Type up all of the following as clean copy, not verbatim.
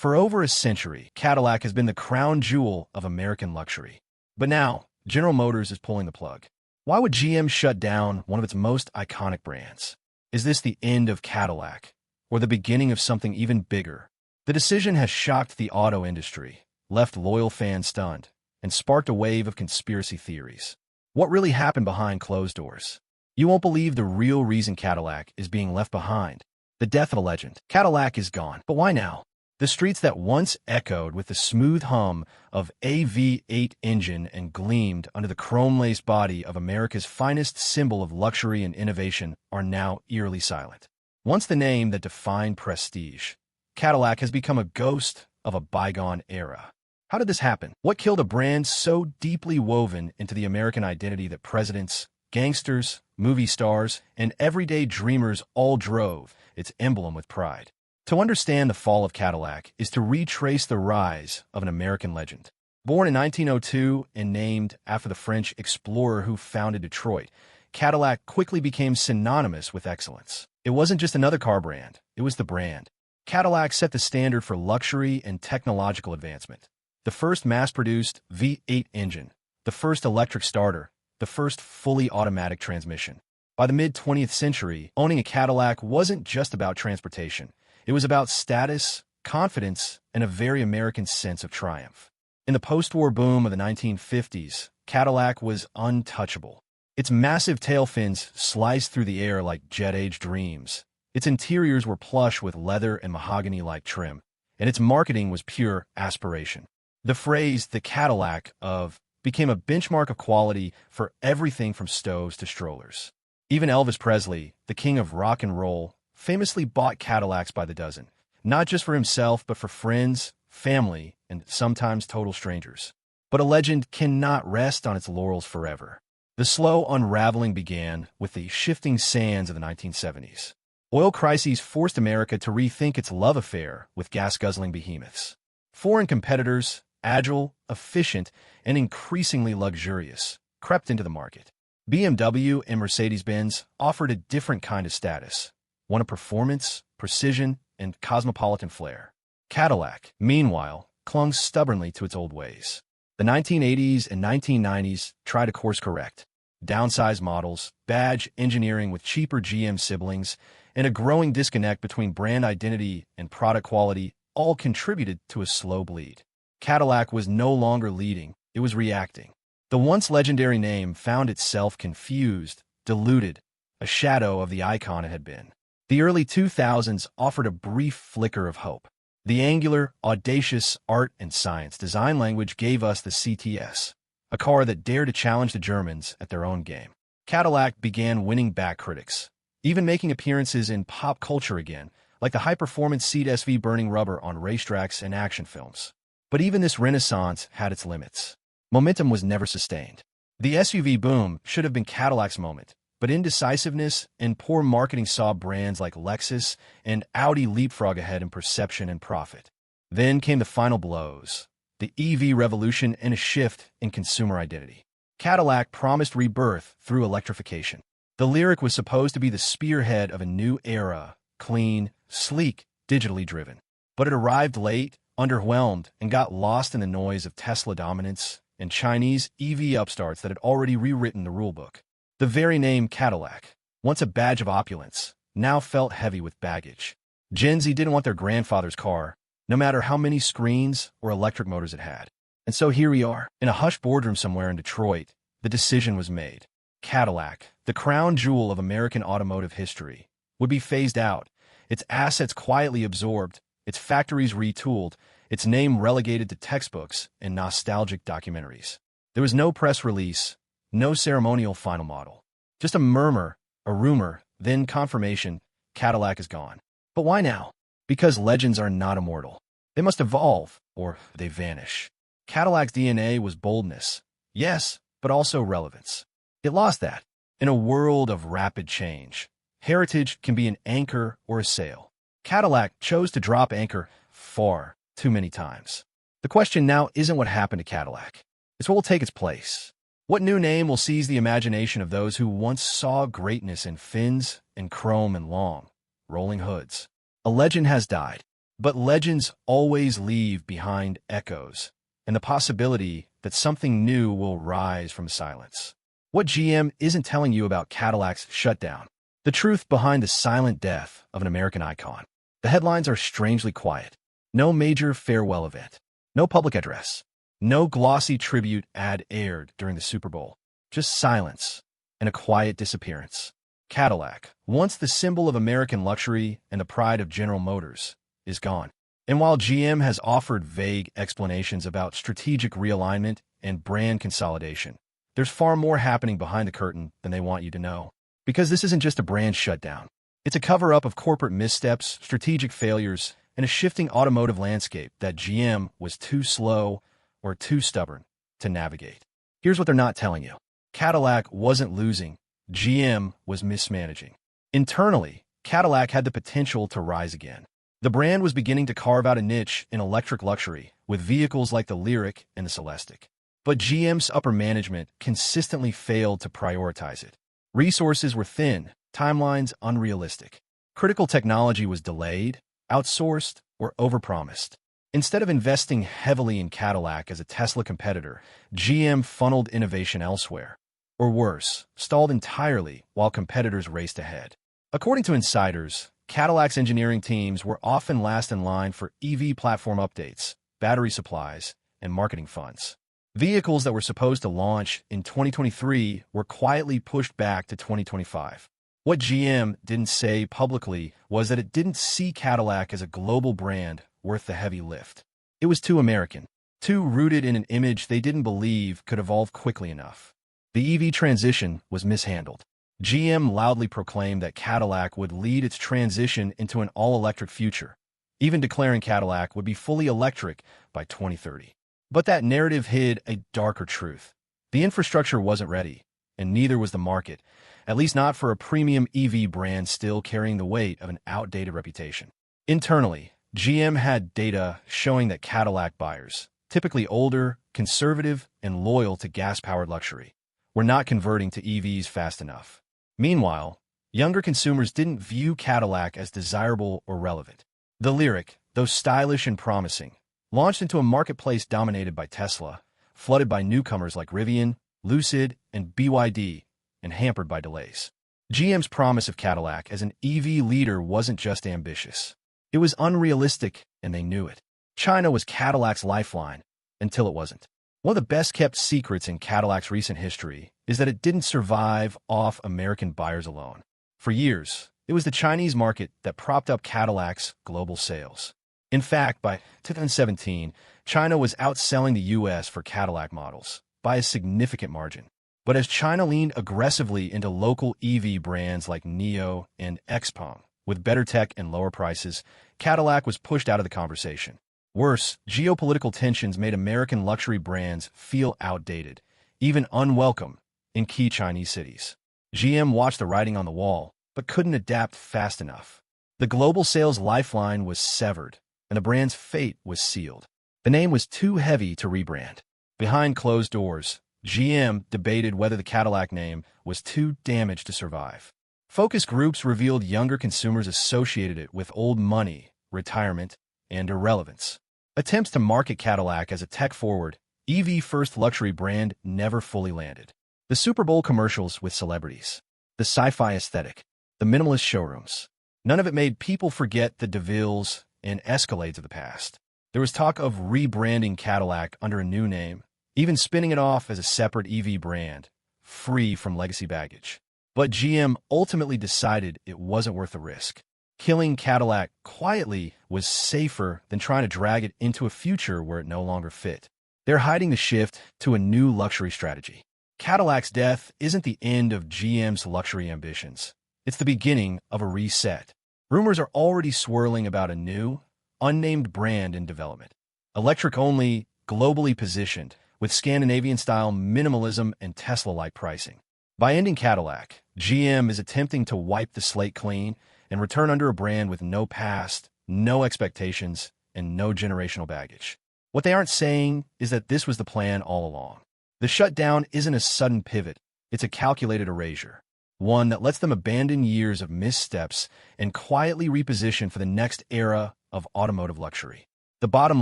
For over a century, Cadillac has been the crown jewel of American luxury. But now, General Motors is pulling the plug. Why would GM shut down one of its most iconic brands? Is this the end of Cadillac, or the beginning of something even bigger? The decision has shocked the auto industry, left loyal fans stunned, and sparked a wave of conspiracy theories. What really happened behind closed doors? You won't believe the real reason Cadillac is being left behind. The death of a legend. Cadillac is gone. But why now? The streets that once echoed with the smooth hum of a V8 engine and gleamed under the chrome-laced body of America's finest symbol of luxury and innovation are now eerily silent. Once the name that defined prestige, Cadillac has become a ghost of a bygone era. How did this happen? What killed a brand so deeply woven into the American identity that presidents, gangsters, movie stars, and everyday dreamers all drove its emblem with pride? To understand the fall of Cadillac is to retrace the rise of an American legend. Born in 1902 and named after the French explorer who founded Detroit, Cadillac quickly became synonymous with excellence. It wasn't just another car brand, it was the brand. Cadillac set the standard for luxury and technological advancement. The first mass-produced V8 engine, the first electric starter, the first fully automatic transmission. By the mid-20th century, owning a Cadillac wasn't just about transportation. It was about status, confidence, and a very American sense of triumph. In the post-war boom of the 1950s, Cadillac was untouchable. Its massive tail fins sliced through the air like jet-age dreams. Its interiors were plush with leather and mahogany-like trim, and its marketing was pure aspiration. The phrase, the Cadillac of, became a benchmark of quality for everything from stoves to strollers. Even Elvis Presley, the king of rock and roll, famously bought Cadillacs by the dozen, not just for himself, but for friends, family, and sometimes total strangers. But a legend cannot rest on its laurels forever. The slow unraveling began with the shifting sands of the 1970s. Oil crises forced America to rethink its love affair with gas-guzzling behemoths. Foreign competitors, agile, efficient, and increasingly luxurious, crept into the market. BMW and Mercedes-Benz offered a different kind of status, one of performance, precision, and cosmopolitan flair. Cadillac, meanwhile, clung stubbornly to its old ways. The 1980s and 1990s tried to course-correct. Downsized models, badge engineering with cheaper GM siblings, and a growing disconnect between brand identity and product quality all contributed to a slow bleed. Cadillac was no longer leading, it was reacting. The once legendary name found itself confused, diluted, a shadow of the icon it had been. The early 2000s offered a brief flicker of hope. The angular, audacious art and science design language gave us the CTS, a car that dared to challenge the Germans at their own game. Cadillac began winning back critics, even making appearances in pop culture again, like the high-performance seat SV burning rubber on racetracks and action films. But even this renaissance had its limits. Momentum was never sustained. The SUV boom should have been Cadillac's moment, but indecisiveness and poor marketing saw brands like Lexus and Audi leapfrog ahead in perception and profit. Then came the final blows, the EV revolution and a shift in consumer identity. Cadillac promised rebirth through electrification. The Lyriq was supposed to be the spearhead of a new era, clean, sleek, digitally driven. But it arrived late, underwhelmed, and got lost in the noise of Tesla dominance and Chinese EV upstarts that had already rewritten the rulebook. The very name Cadillac, once a badge of opulence, now felt heavy with baggage. Gen Z didn't want their grandfather's car, no matter how many screens or electric motors it had. And so here we are, in a hushed boardroom somewhere in Detroit. The decision was made. Cadillac, the crown jewel of American automotive history, would be phased out, its assets quietly absorbed, its factories retooled, its name relegated to textbooks and nostalgic documentaries. There was no press release, no ceremonial final model. Just a murmur, a rumor, then confirmation, Cadillac is gone. But why now? Because legends are not immortal. They must evolve, or they vanish. Cadillac's DNA was boldness, yes, but also relevance. It lost that. In a world of rapid change, heritage can be an anchor or a sail. Cadillac chose to drop anchor far too many times. The question now isn't what happened to Cadillac. It's what will take its place. What new name will seize the imagination of those who once saw greatness in fins and chrome and long, rolling hoods? A legend has died, But legends always leave behind echoes and the possibility that something new will rise from silence. What GM isn't telling you about Cadillac's shutdown? The truth behind the silent death of an American icon. The headlines are strangely quiet. No major farewell event. No public address. No glossy tribute ad aired during the Super Bowl. Just silence and a quiet disappearance. Cadillac, once the symbol of American luxury and the pride of General Motors, is gone. And while GM has offered vague explanations about strategic realignment and brand consolidation, there's far more happening behind the curtain than they want you to know. Because this isn't just a brand shutdown. It's a cover-up of corporate missteps, strategic failures, and a shifting automotive landscape that GM was too slow or too stubborn to navigate. Here's what they're not telling you. Cadillac wasn't losing. GM was mismanaging. Internally, Cadillac had the potential to rise again. The brand was beginning to carve out a niche in electric luxury with vehicles like the Lyriq and the Celestiq. But GM's upper management consistently failed to prioritize it. Resources were thin, timelines unrealistic. Critical technology was delayed, outsourced, or overpromised. Instead of investing heavily in Cadillac as a Tesla competitor, GM funneled innovation elsewhere. Or worse, stalled entirely while competitors raced ahead. According to insiders, Cadillac's engineering teams were often last in line for EV platform updates, battery supplies, and marketing funds. Vehicles that were supposed to launch in 2023 were quietly pushed back to 2025. What GM didn't say publicly was that it didn't see Cadillac as a global brand worth the heavy lift. It was too American, too rooted in an image they didn't believe could evolve quickly enough. The EV transition was mishandled. GM loudly proclaimed that Cadillac would lead its transition into an all-electric future, even declaring Cadillac would be fully electric by 2030. But that narrative hid a darker truth. The infrastructure wasn't ready, and neither was the market, at least not for a premium EV brand still carrying the weight of an outdated reputation. Internally, GM had data showing that Cadillac buyers, typically older, conservative, and loyal to gas-powered luxury, were not converting to EVs fast enough. Meanwhile, younger consumers didn't view Cadillac as desirable or relevant. The Lyriq, though stylish and promising, launched into a marketplace dominated by Tesla, flooded by newcomers like Rivian, Lucid, and BYD, and hampered by delays. GM's promise of Cadillac as an EV leader wasn't just ambitious. It was unrealistic, and they knew it. China was Cadillac's lifeline, until it wasn't. One of the best-kept secrets in Cadillac's recent history is that it didn't survive off American buyers alone. For years, it was the Chinese market that propped up Cadillac's global sales. In fact, by 2017, China was outselling the U.S. for Cadillac models by a significant margin. But as China leaned aggressively into local EV brands like NIO and XPeng, with better tech and lower prices, Cadillac was pushed out of the conversation. Worse, geopolitical tensions made American luxury brands feel outdated, even unwelcome, in key Chinese cities. GM watched the writing on the wall, but couldn't adapt fast enough. The global sales lifeline was severed, and the brand's fate was sealed. The name was too heavy to rebrand. Behind closed doors, GM debated whether the Cadillac name was too damaged to survive. Focus groups revealed younger consumers associated it with old money, retirement, and irrelevance. Attempts to market Cadillac as a tech-forward, EV-first luxury brand never fully landed. The Super Bowl commercials with celebrities, the sci-fi aesthetic, the minimalist showrooms, none of it made people forget the DeVilles and Escalades of the past. There was talk of rebranding Cadillac under a new name, even spinning it off as a separate EV brand, free from legacy baggage. But GM ultimately decided it wasn't worth the risk. Killing Cadillac quietly was safer than trying to drag it into a future where it no longer fit. They're hiding the shift to a new luxury strategy. Cadillac's death isn't the end of GM's luxury ambitions. It's the beginning of a reset. Rumors are already swirling about a new, unnamed brand in development. Electric-only, globally positioned, with Scandinavian-style minimalism and Tesla-like pricing. By ending Cadillac, GM is attempting to wipe the slate clean and return under a brand with no past, no expectations, and no generational baggage. What they aren't saying is that this was the plan all along. The shutdown isn't a sudden pivot, it's a calculated erasure, one that lets them abandon years of missteps and quietly reposition for the next era of automotive luxury. The bottom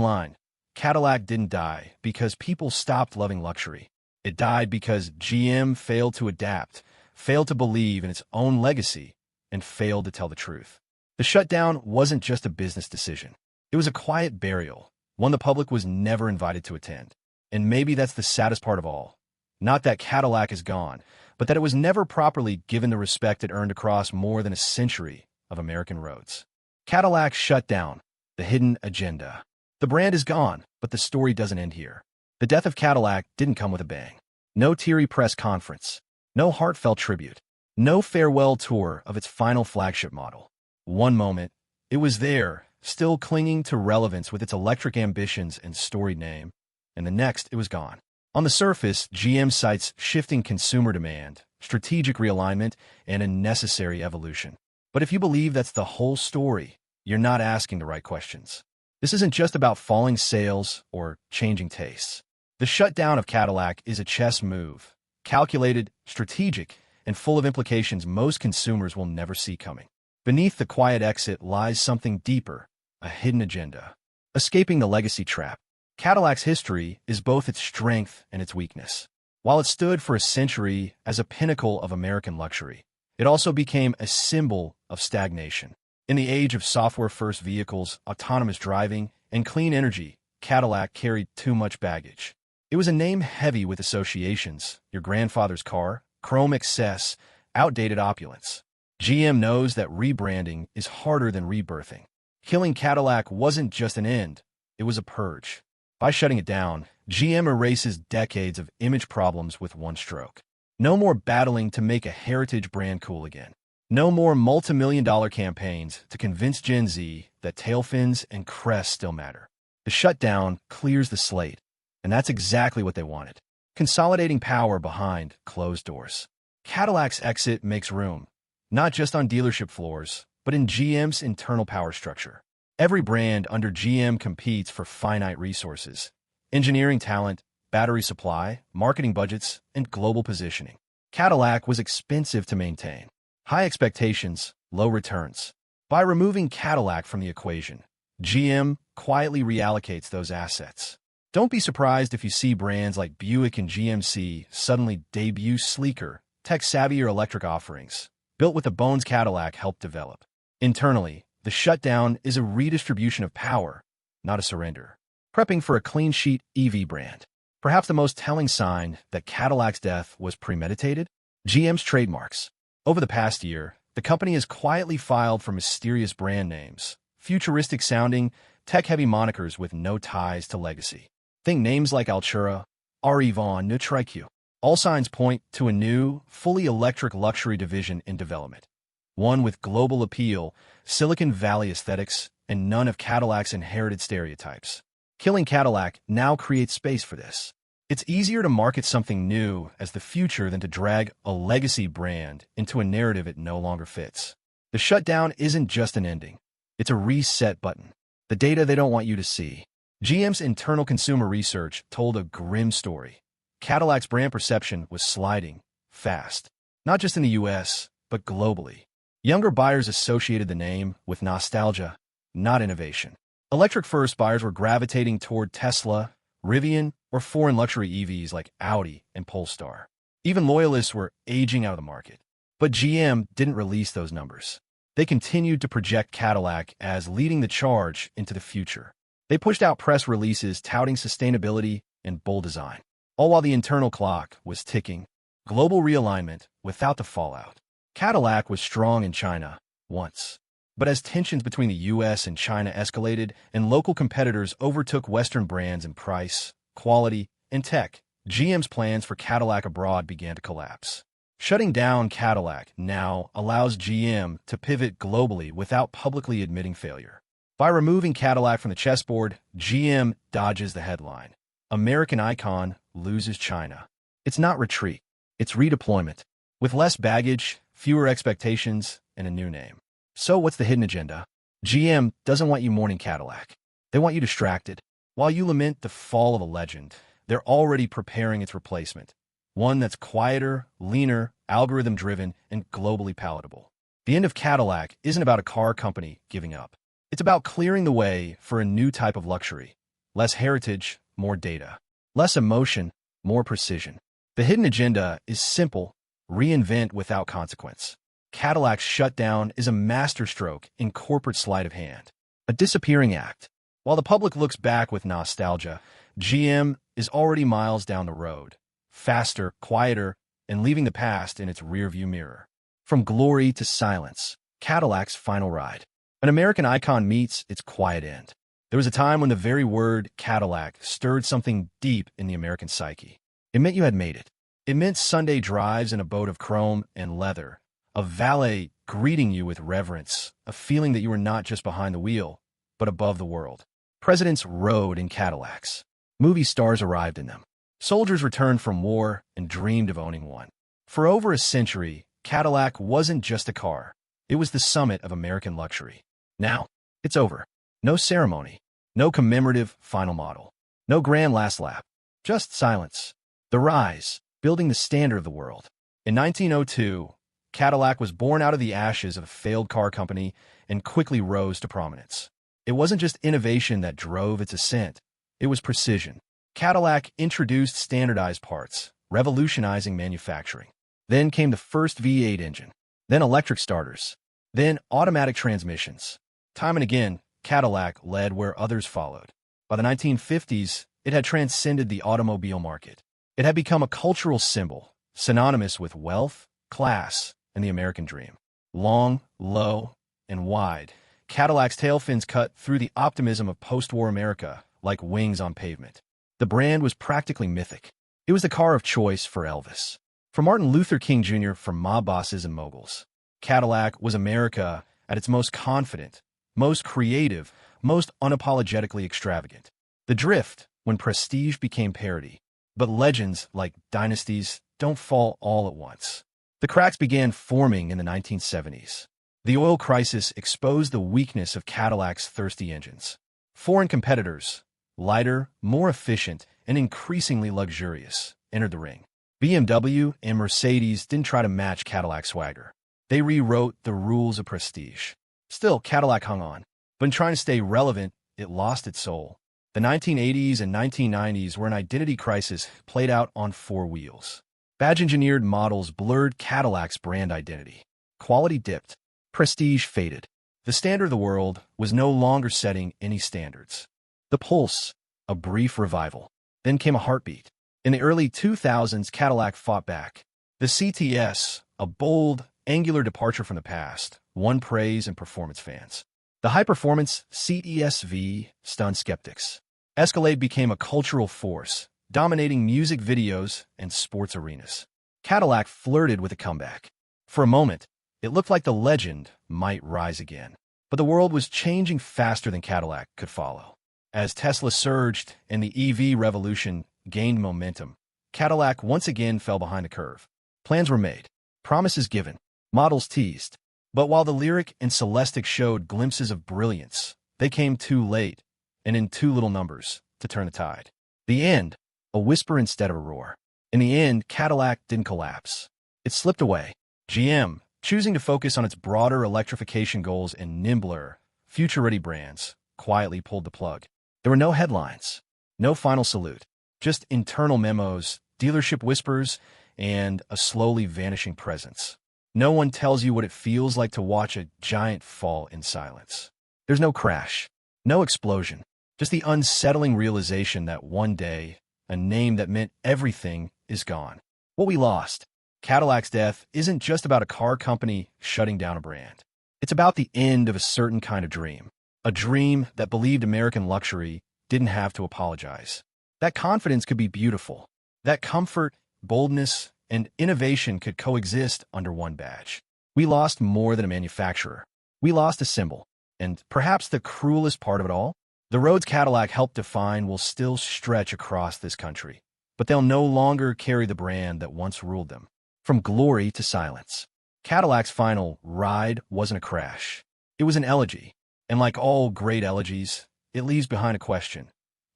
line, Cadillac didn't die because people stopped loving luxury. It died because GM failed to adapt, failed to believe in its own legacy, and failed to tell the truth. The shutdown wasn't just a business decision. It was a quiet burial, one the public was never invited to attend. And maybe that's the saddest part of all. Not that Cadillac is gone, but that it was never properly given the respect it earned across more than a century of American roads. Cadillac shut down, the hidden agenda. The brand is gone, but the story doesn't end here. The death of Cadillac didn't come with a bang. No teary press conference, no heartfelt tribute, no farewell tour of its final flagship model. One moment, it was there, still clinging to relevance with its electric ambitions and storied name, and the next, it was gone. On the surface, GM cites shifting consumer demand, strategic realignment, and a necessary evolution. But if you believe that's the whole story, you're not asking the right questions. This isn't just about falling sales or changing tastes. The shutdown of Cadillac is a chess move, calculated, strategic, and full of implications most consumers will never see coming. Beneath the quiet exit lies something deeper, a hidden agenda. Escaping the legacy trap. Cadillac's history is both its strength and its weakness. While it stood for a century as a pinnacle of American luxury, it also became a symbol of stagnation. In the age of software-first vehicles, autonomous driving, and clean energy, Cadillac carried too much baggage. It was a name heavy with associations: your grandfather's car, chrome excess, outdated opulence. GM knows that rebranding is harder than rebirthing. Killing Cadillac wasn't just an end, it was a purge. By shutting it down, GM erases decades of image problems with one stroke. No more battling to make a heritage brand cool again. No more multi-million-dollar campaigns to convince Gen Z that tail fins and crests still matter. The shutdown clears the slate, and that's exactly what they wanted. Consolidating power behind closed doors. Cadillac's exit makes room, not just on dealership floors, but in GM's internal power structure. Every brand under GM competes for finite resources: engineering talent, battery supply, marketing budgets, and global positioning. Cadillac was expensive to maintain. High expectations, low returns. By removing Cadillac from the equation, GM quietly reallocates those assets. Don't be surprised if you see brands like Buick and GMC suddenly debut sleeker, tech-savvier electric offerings, built with the bones Cadillac helped develop. Internally, the shutdown is a redistribution of power, not a surrender. Prepping for a clean sheet EV brand. Perhaps the most telling sign that Cadillac's death was premeditated? GM's trademarks. Over the past year, the company has quietly filed for mysterious brand names, futuristic-sounding, tech-heavy monikers with no ties to legacy. Think names like Altura, Arrivon, Nutriq. All signs point to a new, fully electric luxury division in development. One with global appeal, Silicon Valley aesthetics, and none of Cadillac's inherited stereotypes. Killing Cadillac now creates space for this. It's easier to market something new as the future than to drag a legacy brand into a narrative it no longer fits. The shutdown isn't just an ending. It's a reset button. The data they don't want you to see. GM's internal consumer research told a grim story. Cadillac's brand perception was sliding fast, not just in the US, but globally. Younger buyers associated the name with nostalgia, not innovation. Electric-first buyers were gravitating toward Tesla, Rivian, or foreign luxury EVs like Audi and Polestar. Even loyalists were aging out of the market. But GM didn't release those numbers. They continued to project Cadillac as leading the charge into the future. They pushed out press releases touting sustainability and bold design, all while the internal clock was ticking. Global realignment without the fallout. Cadillac was strong in China once. But as tensions between the US and China escalated and local competitors overtook Western brands in price, quality, and tech, GM's plans for Cadillac abroad began to collapse. Shutting down Cadillac now allows GM to pivot globally without publicly admitting failure. By removing Cadillac from the chessboard, GM dodges the headline. American icon loses China. It's not retreat, it's redeployment. With less baggage, fewer expectations, and a new name. So what's the hidden agenda? GM doesn't want you mourning Cadillac. They want you distracted. While you lament the fall of a legend, they're already preparing its replacement. One that's quieter, leaner, algorithm-driven, and globally palatable. The end of Cadillac isn't about a car company giving up. It's about clearing the way for a new type of luxury. Less heritage, more data. Less emotion, more precision. The hidden agenda is simple: reinvent without consequence. Cadillac's shutdown is a masterstroke in corporate sleight of hand, a disappearing act. While the public looks back with nostalgia, GM is already miles down the road, faster, quieter, and leaving the past in its rearview mirror. From glory to silence, Cadillac's final ride. An American icon meets its quiet end. There was a time when the very word Cadillac stirred something deep in the American psyche. It meant you had made it. It meant Sunday drives in a boat of chrome and leather, a valet greeting you with reverence, a feeling that you were not just behind the wheel, but above the world. Presidents rode in Cadillacs. Movie stars arrived in them. Soldiers returned from war and dreamed of owning one. For over a century, Cadillac wasn't just a car. It was the summit of American luxury. Now, it's over. No ceremony. No commemorative final model. No grand last lap. Just silence. The rise, building the standard of the world. In 1902, Cadillac was born out of the ashes of a failed car company and quickly rose to prominence. It wasn't just innovation that drove its ascent. It was precision. Cadillac introduced standardized parts, revolutionizing manufacturing. Then came the first V8 engine, then electric starters, then automatic transmissions. Time and again, Cadillac led where others followed. By the 1950s, it had transcended the automobile market. It had become a cultural symbol, synonymous with wealth, class, and the American dream. Long, low, and wide, Cadillac's tail fins cut through the optimism of post-war America like wings on pavement. The brand was practically mythic. It was the car of choice for Elvis. For Martin Luther King Jr., for mob bosses and moguls. Cadillac was America at its most confident, most creative, most unapologetically extravagant. The drift, when prestige became parody. But legends, like dynasties, don't fall all at once. The cracks began forming in the 1970s. The oil crisis exposed the weakness of Cadillac's thirsty engines. Foreign competitors, lighter, more efficient, and increasingly luxurious, entered the ring. BMW and Mercedes didn't try to match Cadillac's swagger. They rewrote the rules of prestige. Still, Cadillac hung on. But in trying to stay relevant, it lost its soul. The 1980s and 1990s were an identity crisis played out on four wheels. Badge-engineered models blurred Cadillac's brand identity. Quality dipped. Prestige faded. The standard of the world was no longer setting any standards. The Pulse, a brief revival. Then came a heartbeat. In the early 2000s, Cadillac fought back. The CTS, a bold, angular departure from the past, won praise and performance fans. The high-performance CESV stunned skeptics. Escalade became a cultural force, dominating music videos and sports arenas. Cadillac flirted with a comeback. For a moment, it looked like the legend might rise again. But the world was changing faster than Cadillac could follow. As Tesla surged and the EV revolution gained momentum, Cadillac once again fell behind the curve. Plans were made, promises given, models teased. But while the Lyric and Celestiq showed glimpses of brilliance, they came too late, and in too little numbers, to turn the tide. The end, a whisper instead of a roar. In the end, Cadillac didn't collapse. It slipped away. GM, choosing to focus on its broader electrification goals and nimbler, future-ready brands, quietly pulled the plug. There were no headlines, no final salute, just internal memos, dealership whispers, and a slowly vanishing presence. No one tells you what it feels like to watch a giant fall in silence. There's no crash, no explosion, just the unsettling realization that one day, a name that meant everything is gone. What we lost. Cadillac's death isn't just about a car company shutting down a brand. It's about the end of a certain kind of dream. A dream that believed American luxury didn't have to apologize. That confidence could be beautiful. That comfort, boldness, and innovation could coexist under one badge. We lost more than a manufacturer. We lost a symbol. And perhaps the cruelest part of it all? The roads Cadillac helped define will still stretch across this country, but they'll no longer carry the brand that once ruled them. From glory to silence. Cadillac's final ride wasn't a crash. It was an elegy. And like all great elegies, it leaves behind a question.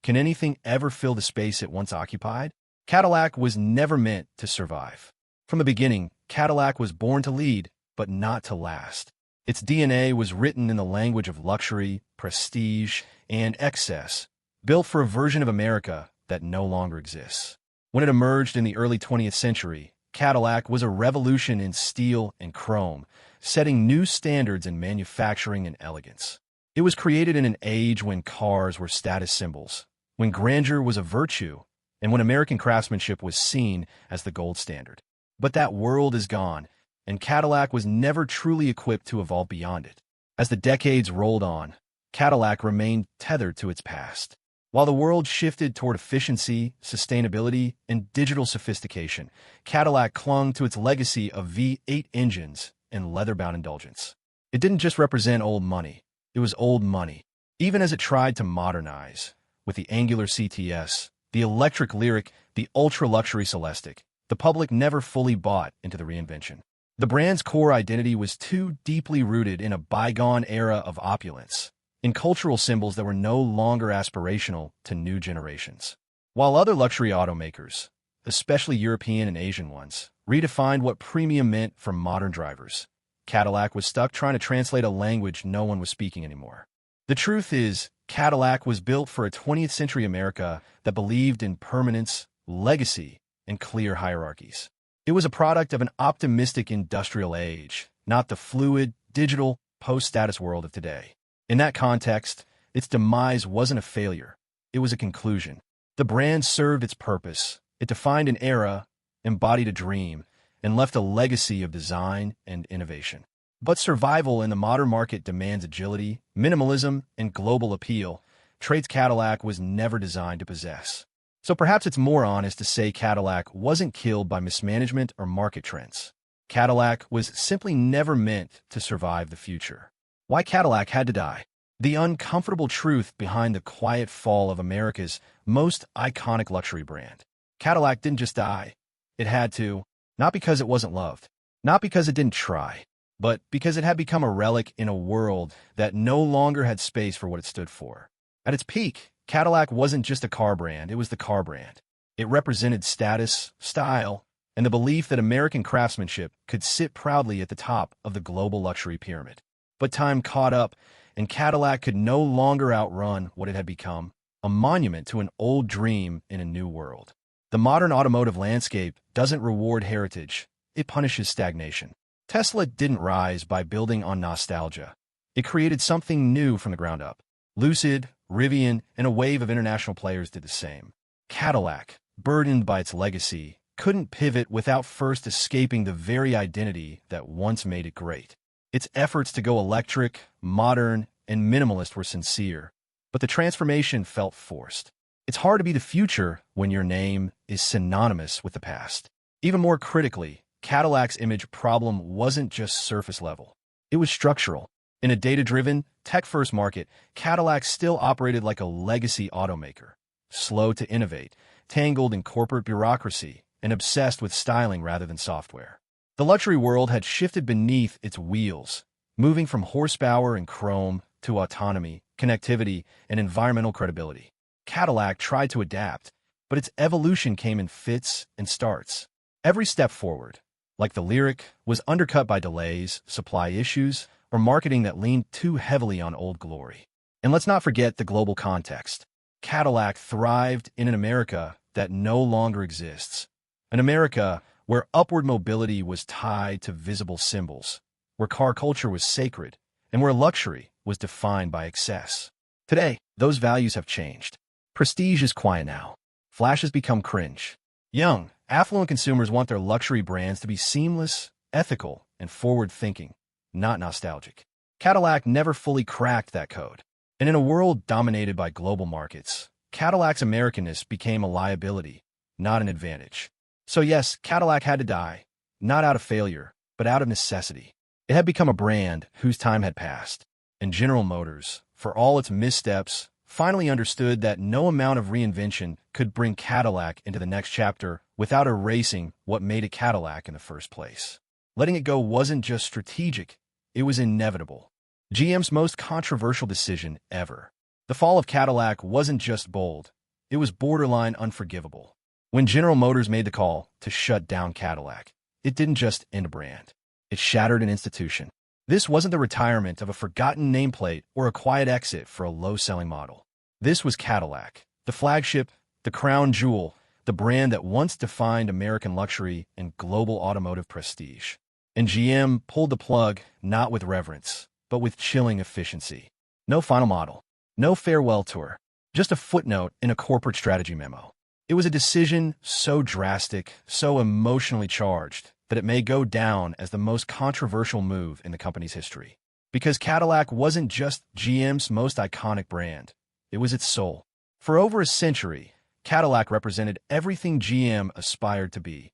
Can anything ever fill the space it once occupied? Cadillac was never meant to survive. From the beginning, Cadillac was born to lead, but not to last. Its DNA was written in the language of luxury, prestige, and excess, built for a version of America that no longer exists. When it emerged in the early 20th century, Cadillac was a revolution in steel and chrome, setting new standards in manufacturing and elegance. It was created in an age when cars were status symbols, when grandeur was a virtue, and when American craftsmanship was seen as the gold standard. But that world is gone, and Cadillac was never truly equipped to evolve beyond it. As the decades rolled on, Cadillac remained tethered to its past. While the world shifted toward efficiency, sustainability, and digital sophistication, Cadillac clung to its legacy of V8 engines and leather-bound indulgence. It didn't just represent old money, it was old money. Even as it tried to modernize, with the angular CTS, the electric Lyric, the ultra-luxury Celestiq, the public never fully bought into the reinvention. The brand's core identity was too deeply rooted in a bygone era of opulence, in cultural symbols that were no longer aspirational to new generations. While other luxury automakers, especially European and Asian ones, redefined what premium meant for modern drivers, Cadillac was stuck trying to translate a language no one was speaking anymore. The truth is, Cadillac was built for a 20th century America that believed in permanence, legacy, and clear hierarchies. It was a product of an optimistic industrial age, not the fluid, digital, post-status world of today. In that context, its demise wasn't a failure. It was a conclusion. The brand served its purpose. It defined an era, embodied a dream, and left a legacy of design and innovation. But survival in the modern market demands agility, minimalism, and global appeal, traits Cadillac was never designed to possess. So perhaps it's more honest to say Cadillac wasn't killed by mismanagement or market trends. Cadillac was simply never meant to survive the future. Why Cadillac had to die? The uncomfortable truth behind the quiet fall of America's most iconic luxury brand. Cadillac didn't just die. It had to, not because it wasn't loved, not because it didn't try, but because it had become a relic in a world that no longer had space for what it stood for. At its peak, Cadillac wasn't just a car brand, it was the car brand. It represented status, style, and the belief that American craftsmanship could sit proudly at the top of the global luxury pyramid. But time caught up, and Cadillac could no longer outrun what it had become, a monument to an old dream in a new world. The modern automotive landscape doesn't reward heritage, it punishes stagnation. Tesla didn't rise by building on nostalgia. It created something new from the ground up. Lucid, Rivian, and a wave of international players did the same. Cadillac, burdened by its legacy, couldn't pivot without first escaping the very identity that once made it great. Its efforts to go electric, modern, and minimalist were sincere, but the transformation felt forced. It's hard to be the future when your name is synonymous with the past. Even more critically, Cadillac's image problem wasn't just surface level. It was structural. In a data-driven, tech-first market, Cadillac still operated like a legacy automaker, slow to innovate, tangled in corporate bureaucracy, and obsessed with styling rather than software. The luxury world had shifted beneath its wheels, moving from horsepower and chrome to autonomy, connectivity, and environmental credibility. Cadillac tried to adapt, but its evolution came in fits and starts. Every step forward, like the Lyric, was undercut by delays, supply issues, or marketing that leaned too heavily on old glory. And let's not forget the global context. Cadillac thrived in an America that no longer exists. An America where upward mobility was tied to visible symbols, where car culture was sacred, and where luxury was defined by excess. Today, those values have changed. Prestige is quiet now. Flash has become cringe. Young, affluent consumers want their luxury brands to be seamless, ethical, and forward-thinking, not nostalgic. Cadillac never fully cracked that code. And in a world dominated by global markets, Cadillac's Americanness became a liability, not an advantage. So yes, Cadillac had to die, not out of failure, but out of necessity. It had become a brand whose time had passed. And General Motors, for all its missteps, finally understood that no amount of reinvention could bring Cadillac into the next chapter without erasing what made it Cadillac in the first place. Letting it go wasn't just strategic, it was inevitable. GM's most controversial decision ever. The fall of Cadillac wasn't just bold, it was borderline unforgivable. When General Motors made the call to shut down Cadillac, it didn't just end a brand. It shattered an institution. This wasn't the retirement of a forgotten nameplate or a quiet exit for a low-selling model. This was Cadillac, the flagship, the crown jewel, the brand that once defined American luxury and global automotive prestige. And GM pulled the plug not with reverence, but with chilling efficiency. No final model, no farewell tour, just a footnote in a corporate strategy memo. It was a decision so drastic, so emotionally charged, that it may go down as the most controversial move in the company's history. Because Cadillac wasn't just GM's most iconic brand, it was its soul. For over a century, Cadillac represented everything GM aspired to be: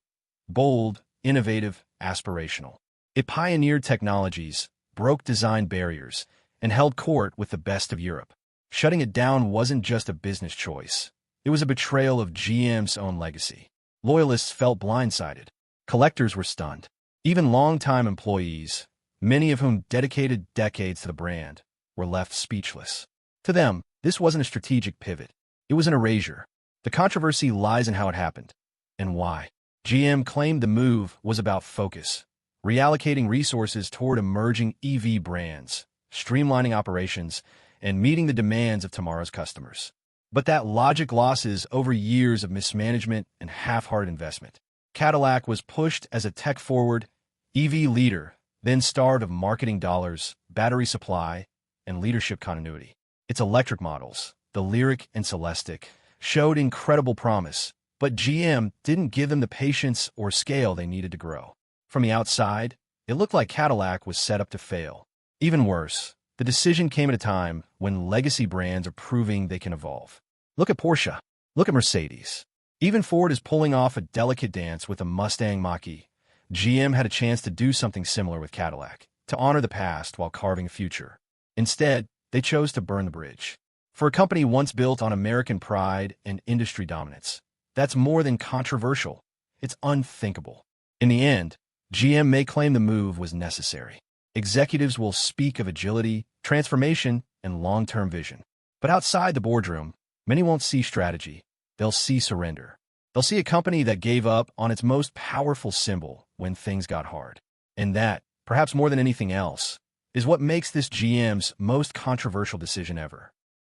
bold, innovative, aspirational. It pioneered technologies, broke design barriers, and held court with the best of Europe. Shutting it down wasn't just a business choice. It was a betrayal of GM's own legacy. Loyalists felt blindsided. Collectors were stunned. Even longtime employees, many of whom dedicated decades to the brand, were left speechless. To them, this wasn't a strategic pivot. It was an erasure. The controversy lies in how it happened and why. GM claimed the move was about focus, reallocating resources toward emerging EV brands, streamlining operations, and meeting the demands of tomorrow's customers. But that logic losses over years of mismanagement and half-hearted investment. Cadillac was pushed as a tech-forward EV leader, then starved of marketing dollars, battery supply, and leadership continuity. Its electric models, the Lyriq and Celestiq, showed incredible promise, but GM didn't give them the patience or scale they needed to grow. From the outside, it looked like Cadillac was set up to fail. Even worse, the decision came at a time when legacy brands are proving they can evolve. Look at Porsche. Look at Mercedes. Even Ford is pulling off a delicate dance with a Mustang Mach-E. GM had a chance to do something similar with Cadillac, to honor the past while carving a future. Instead, they chose to burn the bridge. For a company once built on American pride and industry dominance, that's more than controversial. It's unthinkable. In the end, GM may claim the move was necessary. Executives will speak of agility, transformation, and long-term vision. But outside the boardroom, many won't see strategy. They'll see surrender. They'll see a company that gave up on its most powerful symbol when things got hard. And that, perhaps more than anything else, is what makes this GM's most controversial decision ever.